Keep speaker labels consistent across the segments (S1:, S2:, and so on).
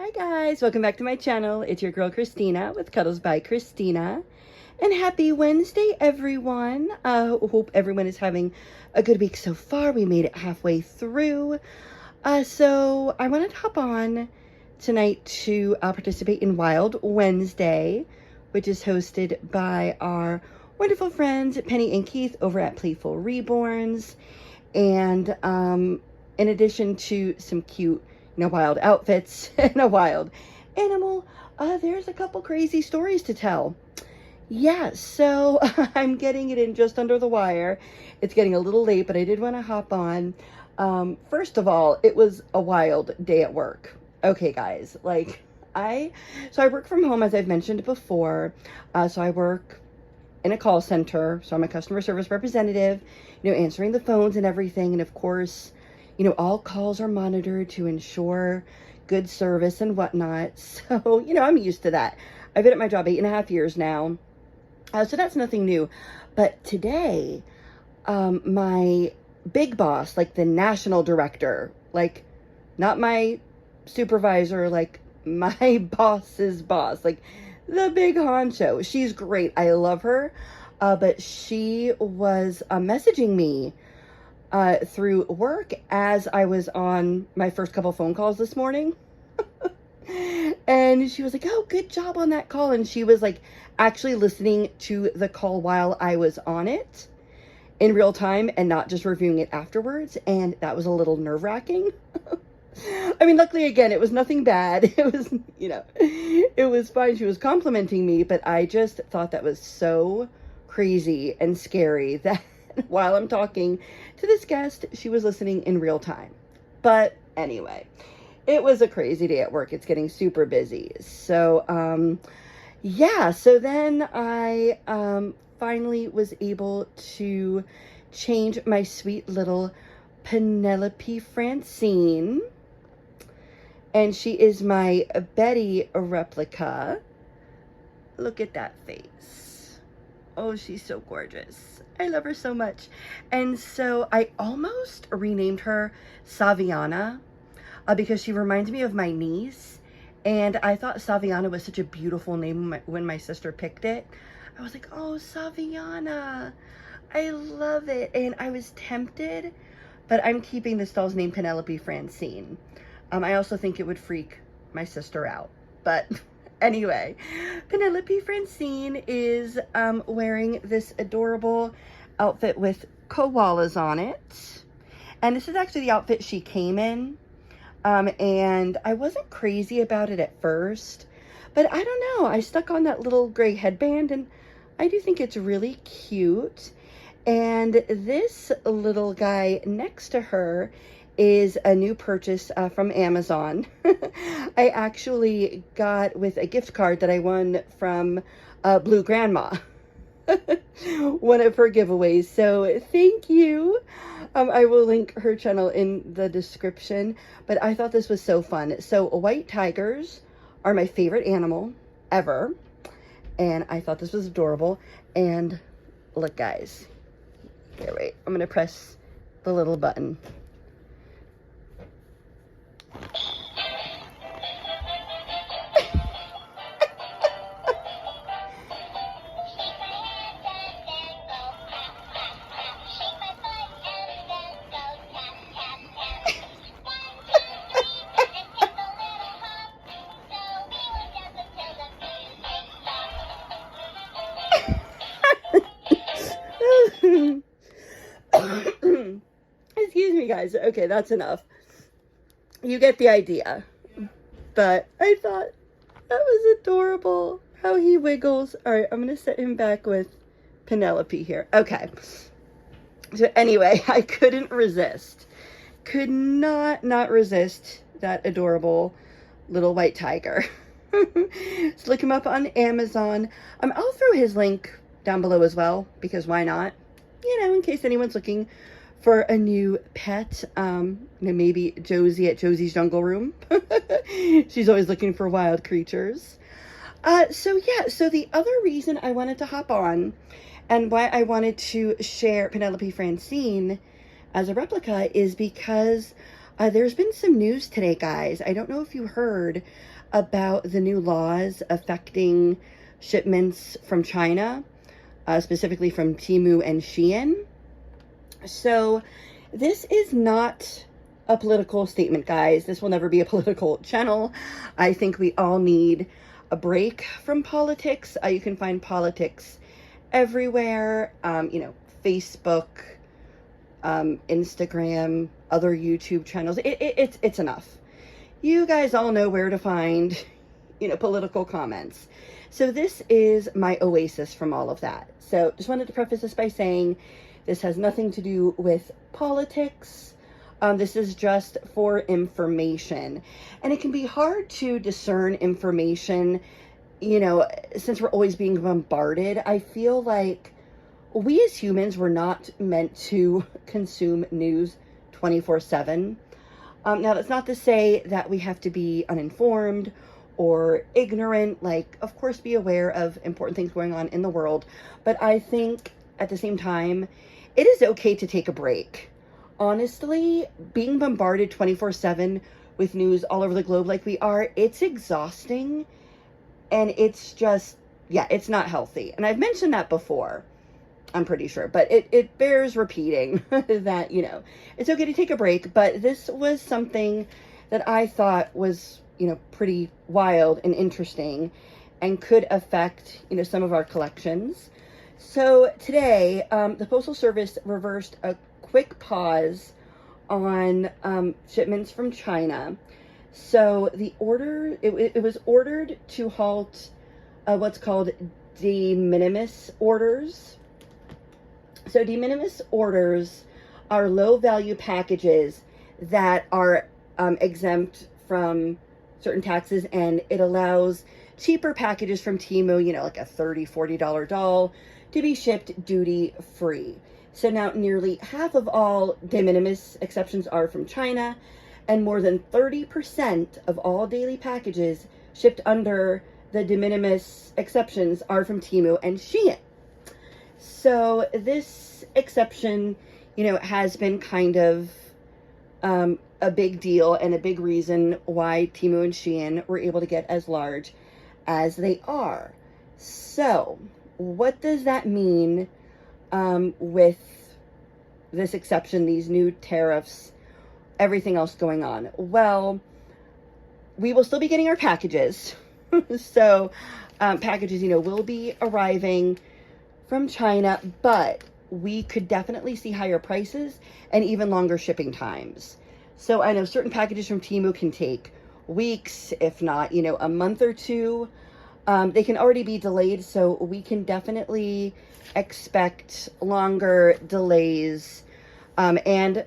S1: Hi guys, welcome back to my channel. It's your girl Christina with Cuddles by Christina. And happy Wednesday, everyone. Hope everyone is having a good week so far. We made it halfway through. So I wanted to hop on tonight to participate in Wild Wednesday, which is hosted by our wonderful friends Penny and Keith over at Playful Reborns. And in addition to some cute wild outfits and a wild animal, there's a couple crazy stories to tell. Yeah, so I'm getting it in just under the wire. It's getting a little late, but I did want to hop on. First of all, it was a wild day at work. Okay, guys, I work from home, as I've mentioned before. So I work in a call center. So I'm a customer service representative, answering the phones and everything. And of course, all calls are monitored to ensure good service and whatnot. So, I'm used to that. I've been at my job 8.5 years now. So that's nothing new. But today, my big boss, the national director, not my supervisor, my boss's boss, the big honcho. She's great. I love her. But she was messaging me through work as I was on my first couple phone calls this morning. And she was like, oh, good job on that call. And she was actually listening to the call while I was on it in real time and not just reviewing it afterwards. And that was a little nerve-wracking. I mean, luckily, again, it was nothing bad. It was, it was fine. She was complimenting me, but I just thought that was so crazy and scary that while I'm talking to this guest, she was listening in real time. But anyway, it was a crazy day at work. It's getting super busy. So, yeah, so then I finally was able to change my sweet little Penelope Francine. And she is my Betty replica. Look at that face. Oh, she's so gorgeous. I love her so much. And so I almost renamed her Saviana because she reminds me of my niece. And I thought Saviana was such a beautiful name when my sister picked it. I was like, oh, Saviana. I love it. And I was tempted, but I'm keeping this doll's name Penelope Francine. I also think it would freak my sister out. But anyway, Penelope Francine is wearing this adorable outfit with koalas on it. And this is actually the outfit she came in. And I wasn't crazy about it at first. But I don't know. I stuck on that little gray headband. And I do think it's really cute. And this little guy next to her is a new purchase from Amazon. I actually got with a gift card that I won from Blue Grandma, one of her giveaways. So thank you. I will link her channel in the description, but I thought this was so fun. So white tigers are my favorite animal ever. And I thought this was adorable. And look, guys, here, wait, I'm going to press the little button. Excuse me, guys. Okay, that's enough. You get the idea. But I thought that was adorable how he wiggles. All right, I'm going to set him back with Penelope here. Okay. So anyway, I couldn't resist. Could not resist that adorable little white tiger. So look him up on Amazon. I'll throw his link down below as well, because why not? In case anyone's looking for a new pet. Maybe Josie at Josie's Jungle Room. She's always looking for wild creatures. So the other reason I wanted to hop on and why I wanted to share Penelope Francine as a replica is because There's been some news today, guys. I don't know if you heard about the new laws affecting shipments from China, specifically from Temu and Shein. So this is not a political statement, guys. This will never be a political channel. I think we all need a break from politics. You can find politics everywhere, Facebook, Instagram, other YouTube channels. It's enough. You guys all know where to find, political comments. So this is my oasis from all of that. So just wanted to preface this by saying this has nothing to do with politics. This is just for information. And it can be hard to discern information, since we're always being bombarded. I feel like we as humans were not meant to consume news 24/7. Now, that's not to say that we have to be uninformed or ignorant. Like, of course, be aware of important things going on in the world. But I think at the same time, it is okay to take a break. Honestly, being bombarded 24/7 with news all over the globe like we are, it's exhausting. And it's just, it's not healthy. And I've mentioned that before, I'm pretty sure, but it bears repeating that, it's okay to take a break. But this was something that I thought was, pretty wild and interesting and could affect, some of our collections. So today, the Postal Service reversed a quick pause on shipments from China. So the order, it was ordered to halt what's called de minimis orders. So de minimis orders are low value packages that are exempt from certain taxes, and it allows cheaper packages from Temu, like a $30, $40 doll, to be shipped duty free. So now nearly half of all de minimis exceptions are from China, and more than 30% of all daily packages shipped under the de minimis exceptions are from Temu and Shein. So this exception, has been kind of a big deal and a big reason why Temu and Shein were able to get as large as they are. So what does that mean with this exception, these new tariffs, everything else going on? Well, we will still be getting our packages. So packages, will be arriving from China, but we could definitely see higher prices and even longer shipping times. So I know certain packages from Temu can take weeks, if not, a month or two. They can already be delayed, so we can definitely expect longer delays and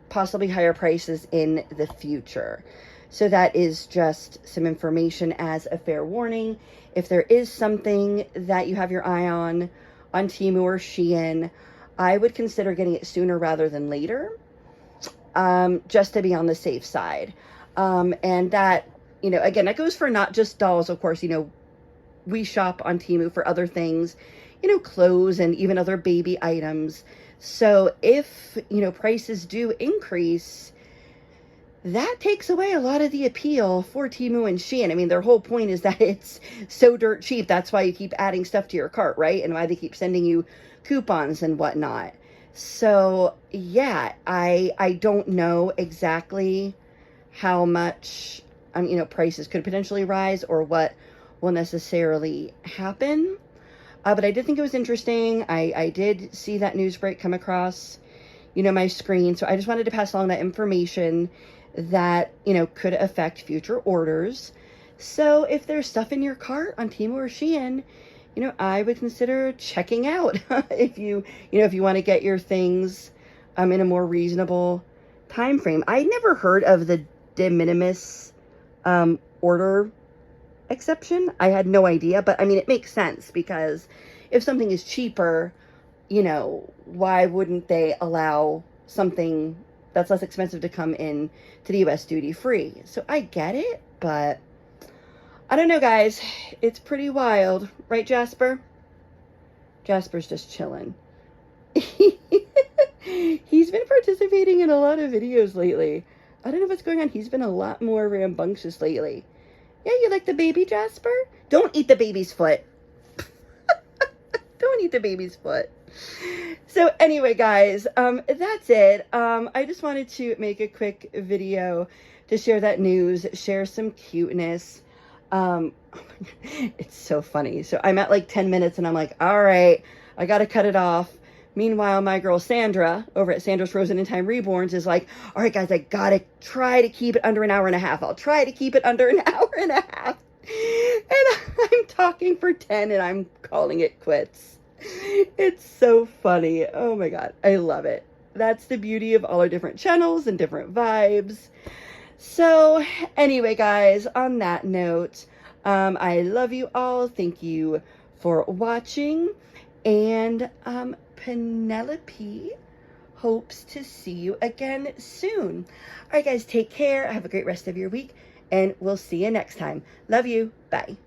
S1: possibly higher prices in the future. So that is just some information as a fair warning. If there is something that you have your eye on Temu or Shein, I would consider getting it sooner rather than later, just to be on the safe side. And that, again, that goes for not just dolls, of course. We shop on Temu for other things, clothes and even other baby items. So if, prices do increase, that takes away a lot of the appeal for Temu and Shein. I mean, their whole point is that it's so dirt cheap. That's why you keep adding stuff to your cart, right? And why they keep sending you coupons and whatnot. So yeah, I don't know exactly how much, prices could potentially rise or what will necessarily happen. But I did think it was interesting. I did see that news break come across, my screen. So I just wanted to pass along that information that, could affect future orders. So if there's stuff in your cart on Temu or Shein, I would consider checking out if you want to get your things in a more reasonable time frame. I never heard of the de minimis order exception. I had no idea, but it makes sense, because if something is cheaper, why wouldn't they allow something that's less expensive to come in to the US duty free? So I get it, but I don't know, guys. It's pretty wild, right, Jasper? Jasper's just chilling. He's been participating in a lot of videos lately. I don't know what's going on. He's been a lot more rambunctious lately. Yeah, you like the baby, Jasper? Don't eat the baby's foot. Don't eat the baby's foot. So anyway, guys, that's it. I just wanted to make a quick video to share that news, share some cuteness. It's so funny. So I'm at like 10 minutes and I'm like, all right, I got to cut it off. Meanwhile, my girl Sandra over at Sandra's Frozen in Time Reborns is like, all right, guys, I got to try to keep it under an hour and a half. I'll try to keep it under an hour and a half. And I'm talking for 10 and I'm calling it quits. It's so funny. Oh my God. I love it. That's the beauty of all our different channels and different vibes. So anyway, guys, on that note, I love you all. Thank you for watching. And Penelope hopes to see you again soon. All right, guys, take care. Have a great rest of your week. And we'll see you next time. Love you. Bye.